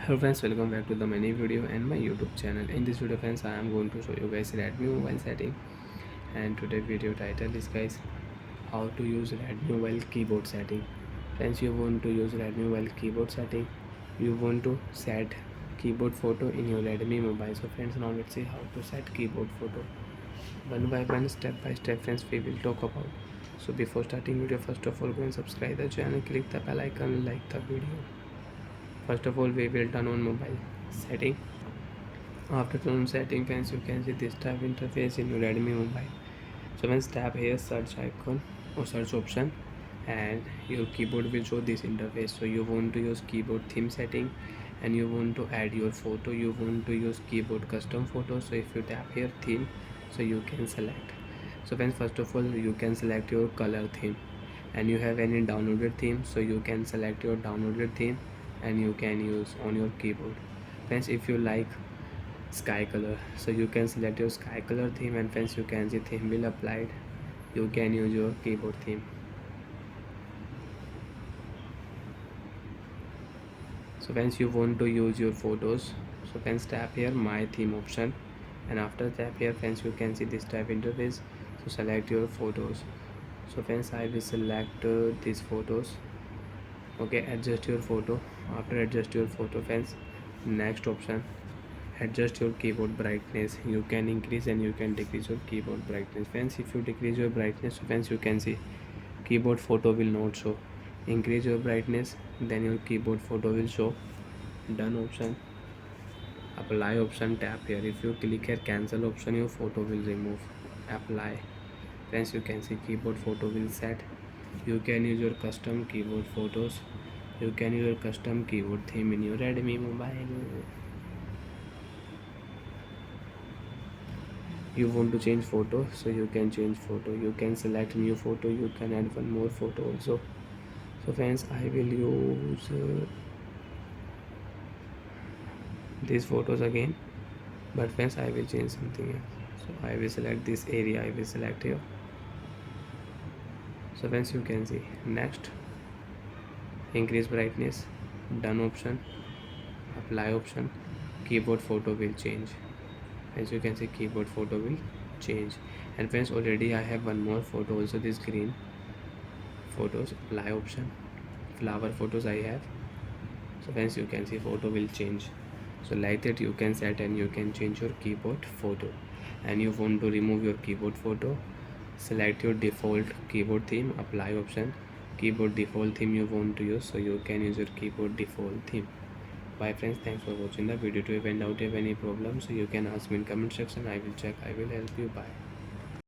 Hello friends, welcome back to the mini video and my YouTube channel. In this video friends, I am going to show you guys Redmi mobile setting, and today video title is guys how to use Redmi mobile keyboard setting. Friends, you want to use Redmi mobile keyboard setting, you want to set keyboard photo in your Redmi mobile. So friends, now let's see how to set keyboard photo one by one, step by step. Friends, we will talk about. So before starting video, first of all go and subscribe the channel, click the bell icon, like the video. First of all, we will turn on mobile setting. After turn on setting, friends, you can see this type interface in your Redmi mobile. So once tap here search icon or search option, and your keyboard will show this interface. So you want to use keyboard theme setting, and you want to add your photo, you want to use keyboard custom photo. So if you tap here theme, so you can select. So friends, first of all you can select your color theme, and you have any downloaded theme, so you can select your downloaded theme and you can use on your keyboard. Friends, if you like sky color, so you can select your sky color theme, and friends you can see theme will applied, you can use your keyboard theme. So friends, you want to use your photos, so friends tap here my theme option, and after tap here friends you can see this type interface. So select your photos. So friends, I will select these photos. Okay, adjust your photo. After adjust your photo friends, next option, adjust your keyboard brightness. You can increase and you can decrease your keyboard brightness. Friends, if you decrease your brightness, friends you can see keyboard photo will not show. Increase your brightness, then your keyboard photo will show. Done option, apply option, tap here. If you click here cancel option, your photo will remove. Apply. Friends, you can see keyboard photo will set. You can use your custom keyboard photos, you can use your custom keyboard theme in your Redmi mobile. You want to change photo, so you can change photo, you can select new photo, you can add one more photo also. So friends, I will use these photos again, but friends I will change something else. So I will select this area, I will select here. So friends, you can see next, increase brightness, done option, apply option, keyboard photo will change. As you can see keyboard photo will change. And friends, already I have one more photo also, this green photos. Apply option, flower photos I have. So friends, you can see photo will change. So like that you can set and you can change your keyboard photo. And you want to remove your keyboard photo, select your default keyboard theme, apply option, keyboard default theme you want to use, so you can use your keyboard default theme. Bye friends, thanks for watching the video. To find out if any problem, so you can ask me in comment section, I will check, I will help you. Bye.